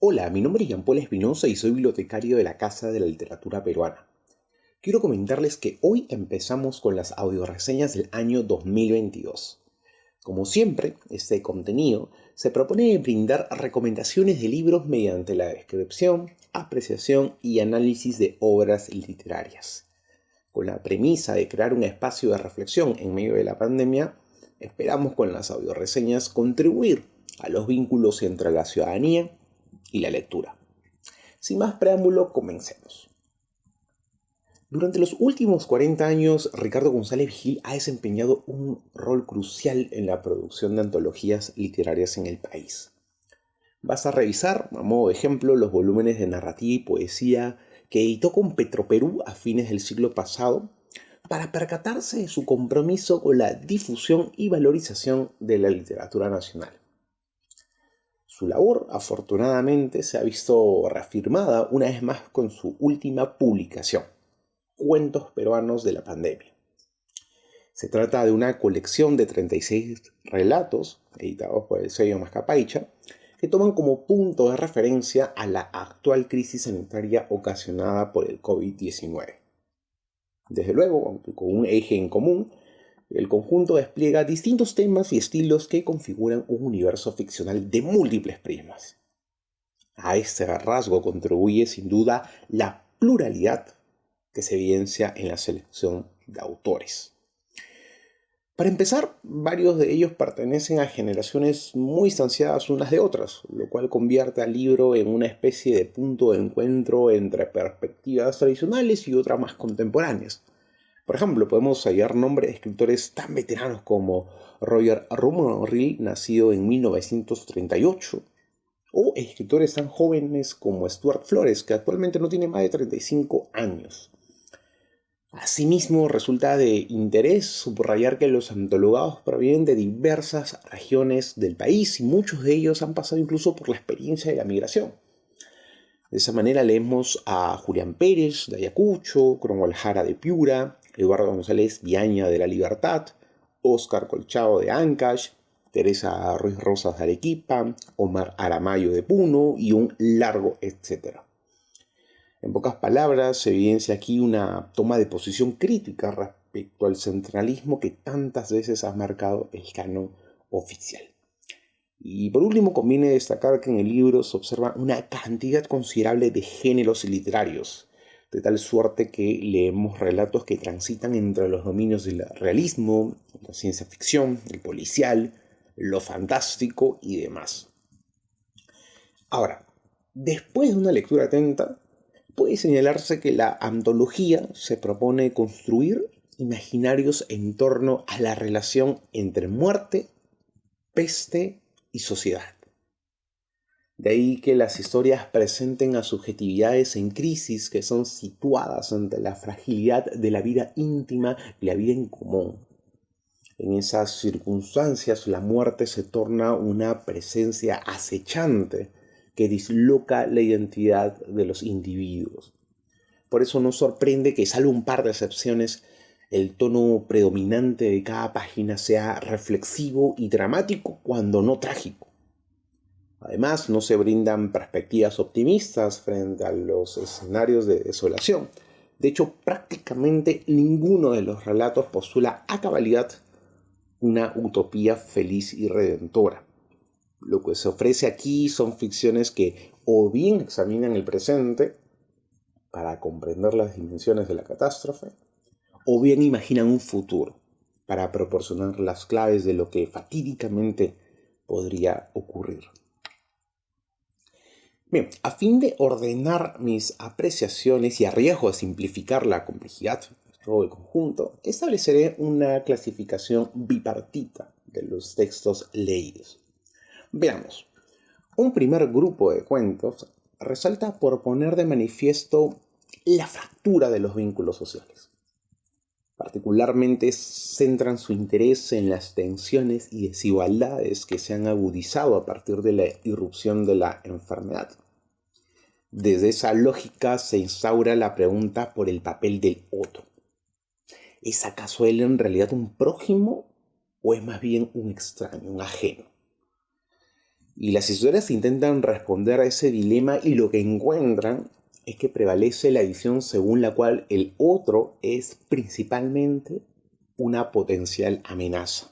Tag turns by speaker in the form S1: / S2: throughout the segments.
S1: Hola, mi nombre es Jean-Paul Espinosa y soy bibliotecario de la Casa de la Literatura Peruana. Quiero comentarles que hoy empezamos con las audioreseñas del año 2022. Como siempre, este contenido se propone brindar recomendaciones de libros mediante la descripción, apreciación y análisis de obras literarias. Con la premisa de crear un espacio de reflexión en medio de la pandemia, esperamos con las audioreseñas contribuir a los vínculos entre la ciudadanía y la lectura. Sin más preámbulo, comencemos. Durante los últimos 40 años, Ricardo González Vigil ha desempeñado un rol crucial en la producción de antologías literarias en el país. Basta revisar, a modo de ejemplo, los volúmenes de narrativa y poesía que editó con Petroperú a fines del siglo pasado para percatarse de su compromiso con la difusión y valorización de la literatura nacional. Su labor, afortunadamente, se ha visto reafirmada una vez más con su última publicación, Cuentos peruanos de la pandemia. Se trata de una colección de 36 relatos, editados por el sello Mascapaicha, que toman como punto de referencia a la actual crisis sanitaria ocasionada por el COVID-19. Desde luego, aunque con un eje en común, el conjunto despliega distintos temas y estilos que configuran un universo ficcional de múltiples prismas. A este rasgo contribuye sin duda la pluralidad que se evidencia en la selección de autores. Para empezar, varios de ellos pertenecen a generaciones muy distanciadas unas de otras, lo cual convierte al libro en una especie de punto de encuentro entre perspectivas tradicionales y otras más contemporáneas. Por ejemplo, podemos hallar nombres de escritores tan veteranos como Roger Rumoril, nacido en 1938, o escritores tan jóvenes como Stuart Flores, que actualmente no tiene más de 35 años. Asimismo, resulta de interés subrayar que los antologados provienen de diversas regiones del país y muchos de ellos han pasado incluso por la experiencia de la migración. De esa manera leemos a Julián Pérez de Ayacucho, Cromwell Jara de Piura, Eduardo González Viaña de La Libertad, Óscar Colchado de Ancash, Teresa Ruiz Rosas de Arequipa, Omar Aramayo de Puno y un largo etcétera. En pocas palabras, se evidencia aquí una toma de posición crítica respecto al centralismo que tantas veces ha marcado el canon oficial. Y por último, conviene destacar que en el libro se observa una cantidad considerable de géneros literarios, de tal suerte que leemos relatos que transitan entre los dominios del realismo, la ciencia ficción, el policial, lo fantástico y demás. Ahora, después de una lectura atenta, puede señalarse que la antología se propone construir imaginarios en torno a la relación entre muerte, peste y sociedad. De ahí que las historias presenten a subjetividades en crisis que son situadas ante la fragilidad de la vida íntima y la vida en común. En esas circunstancias, la muerte se torna una presencia acechante que disloca la identidad de los individuos. Por eso no sorprende que, salvo un par de excepciones, el tono predominante de cada página sea reflexivo y dramático cuando no trágico. Además, no se brindan perspectivas optimistas frente a los escenarios de desolación. De hecho, prácticamente ninguno de los relatos postula a cabalidad una utopía feliz y redentora. Lo que se ofrece aquí son ficciones que o bien examinan el presente para comprender las dimensiones de la catástrofe, o bien imaginan un futuro para proporcionar las claves de lo que fatídicamente podría ocurrir. Bien, a fin de ordenar mis apreciaciones y a riesgo de simplificar la complejidad del conjunto, estableceré una clasificación bipartita de los textos leídos. Veamos. Un primer grupo de cuentos resalta por poner de manifiesto la fractura de los vínculos sociales. Particularmente centran su interés en las tensiones y desigualdades que se han agudizado a partir de la irrupción de la enfermedad. Desde esa lógica se instaura la pregunta por el papel del otro. ¿Es acaso él en realidad un prójimo o es más bien un extraño, un ajeno? Y las historias intentan responder a ese dilema y lo que encuentran es que prevalece la visión según la cual el otro es principalmente una potencial amenaza.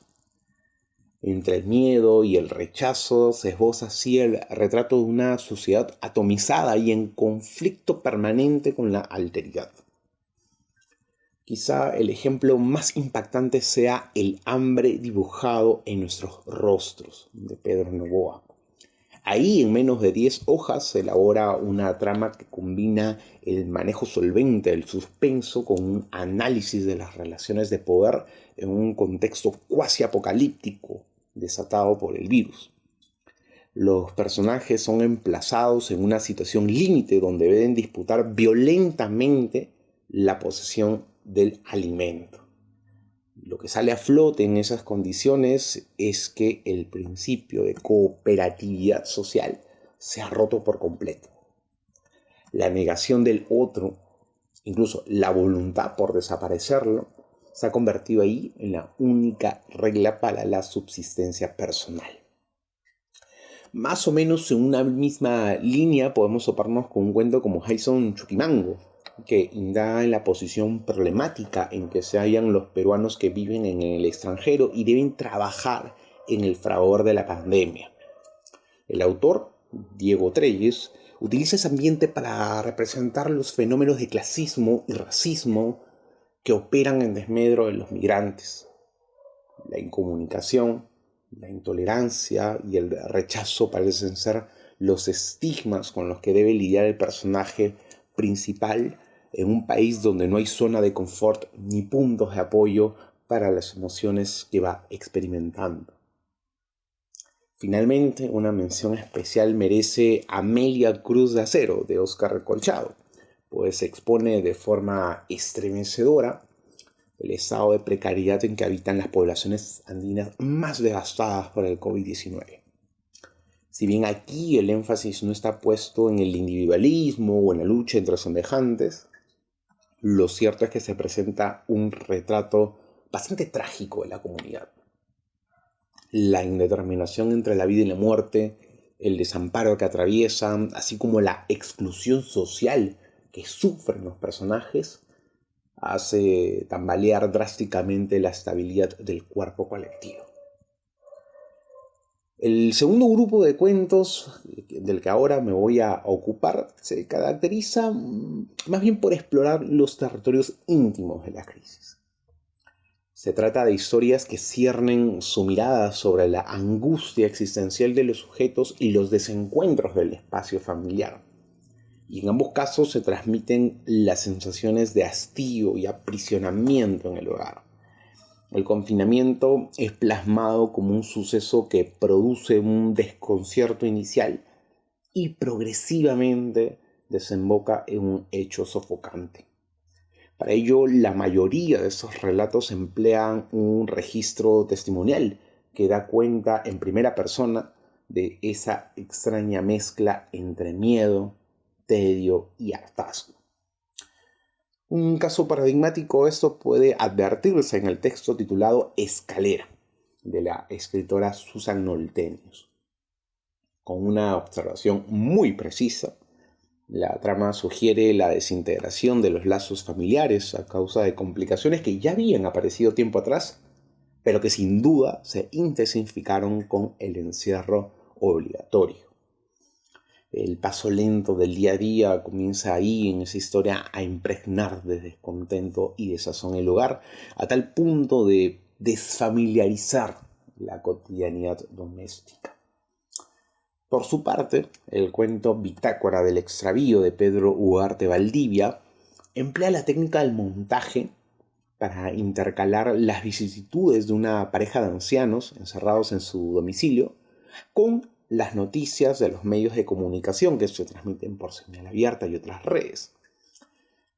S1: Entre el miedo y el rechazo se esboza así el retrato de una sociedad atomizada y en conflicto permanente con la alteridad. Quizá el ejemplo más impactante sea el hambre dibujado en nuestros rostros, de Pedro Noboa. Ahí, en menos de 10 hojas, se elabora una trama que combina el manejo solvente del suspenso con un análisis de las relaciones de poder en un contexto cuasi apocalíptico desatado por el virus. Los personajes son emplazados en una situación límite donde deben disputar violentamente la posesión del alimento. Lo que sale a flote en esas condiciones es que el principio de cooperatividad social se ha roto por completo. La negación del otro, incluso la voluntad por desaparecerlo, se ha convertido ahí en la única regla para la subsistencia personal. Más o menos en una misma línea podemos toparnos con un cuento como Jason Chuquimango, que indaga en la posición problemática en que se hallan los peruanos que viven en el extranjero y deben trabajar en el fragor de la pandemia. El autor, Diego Treyes, utiliza ese ambiente para representar los fenómenos de clasismo y racismo que operan en desmedro de los migrantes. La incomunicación, la intolerancia y el rechazo parecen ser los estigmas con los que debe lidiar el personaje principal en un país donde no hay zona de confort ni puntos de apoyo para las emociones que va experimentando. Finalmente, una mención especial merece Amelia Cruz de Acero, de Óscar Colchado, pues expone de forma estremecedora el estado de precariedad en que habitan las poblaciones andinas más devastadas por el COVID-19. Si bien aquí el énfasis no está puesto en el individualismo o en la lucha entre semejantes, lo cierto es que se presenta un retrato bastante trágico de la comunidad. La indeterminación entre la vida y la muerte, el desamparo que atraviesan, así como la exclusión social que sufren los personajes, hace tambalear drásticamente la estabilidad del cuerpo colectivo. El segundo grupo de cuentos del que ahora me voy a ocupar se caracteriza más bien por explorar los territorios íntimos de la crisis. Se trata de historias que ciernen su mirada sobre la angustia existencial de los sujetos y los desencuentros del espacio familiar. Y en ambos casos se transmiten las sensaciones de hastío y aprisionamiento en el hogar. El confinamiento es plasmado como un suceso que produce un desconcierto inicial y progresivamente desemboca en un hecho sofocante. Para ello, la mayoría de estos relatos emplean un registro testimonial que da cuenta en primera persona de esa extraña mezcla entre miedo, tedio y hartazgo. Un caso paradigmático de esto puede advertirse en el texto titulado Escalera, de la escritora Susan Noltenius. Con una observación muy precisa, la trama sugiere la desintegración de los lazos familiares a causa de complicaciones que ya habían aparecido tiempo atrás, pero que sin duda se intensificaron con el encierro obligatorio. El paso lento del día a día comienza ahí en esa historia a impregnar de descontento y desazón el hogar, a tal punto de desfamiliarizar la cotidianidad doméstica. Por su parte, el cuento Bitácora del extravío de Pedro Ugarte Valdivia emplea la técnica del montaje para intercalar las vicisitudes de una pareja de ancianos encerrados en su domicilio con las noticias de los medios de comunicación que se transmiten por señal abierta y otras redes.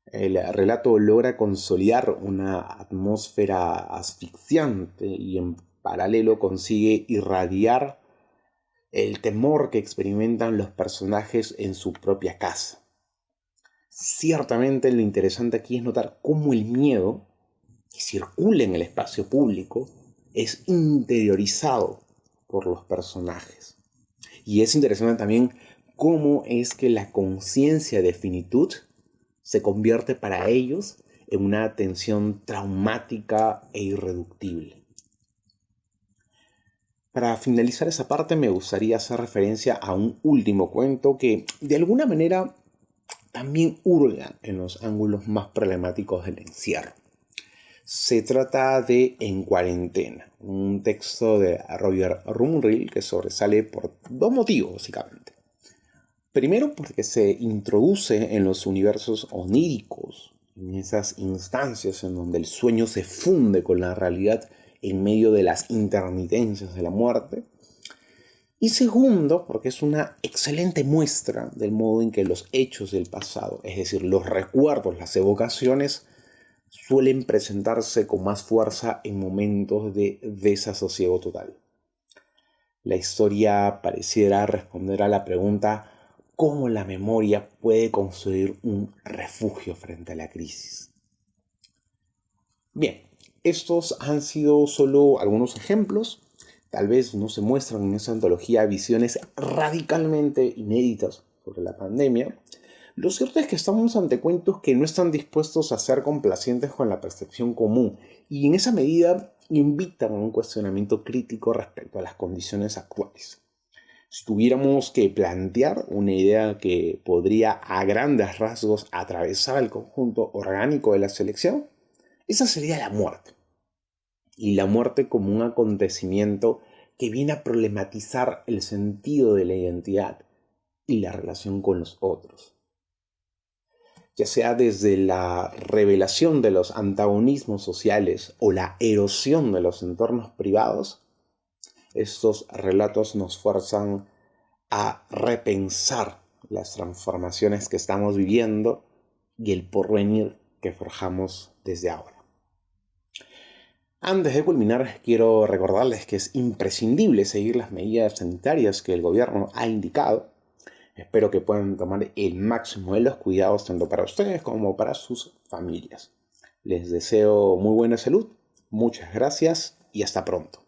S1: El relato logra consolidar una atmósfera asfixiante y en paralelo consigue irradiar el temor que experimentan los personajes en su propia casa. Ciertamente lo interesante aquí es notar cómo el miedo que circula en el espacio público es interiorizado por los personajes. Y es interesante también cómo es que la conciencia de finitud se convierte para ellos en una tensión traumática e irreductible. Para finalizar esa parte me gustaría hacer referencia a un último cuento que de alguna manera también hurga en los ángulos más problemáticos del encierro. Se trata de En cuarentena, un texto de Roger Rumril que sobresale por dos motivos básicamente. Primero porque se introduce en los universos oníricos, en esas instancias en donde el sueño se funde con la realidad en medio de las intermitencias de la muerte. Y segundo, porque es una excelente muestra del modo en que los hechos del pasado, es decir, los recuerdos, las evocaciones, suelen presentarse con más fuerza en momentos de desasosiego total. La historia pareciera responder a la pregunta ¿cómo la memoria puede construir un refugio frente a la crisis? Bien, estos han sido solo algunos ejemplos. Tal vez no se muestran en esa antología visiones radicalmente inéditas sobre la pandemia. Lo cierto es que estamos ante cuentos que no están dispuestos a ser complacientes con la percepción común y en esa medida invitan a un cuestionamiento crítico respecto a las condiciones actuales. Si tuviéramos que plantear una idea que podría a grandes rasgos atravesar el conjunto orgánico de la selección, esa sería la muerte. Y la muerte como un acontecimiento que viene a problematizar el sentido de la identidad y la relación con los otros. Ya sea desde la revelación de los antagonismos sociales o la erosión de los entornos privados, estos relatos nos fuerzan a repensar las transformaciones que estamos viviendo y el porvenir que forjamos desde ahora. Antes de culminar, quiero recordarles que es imprescindible seguir las medidas sanitarias que el gobierno ha indicado. Espero que puedan tomar el máximo de los cuidados tanto para ustedes como para sus familias. Les deseo muy buena salud, muchas gracias y hasta pronto.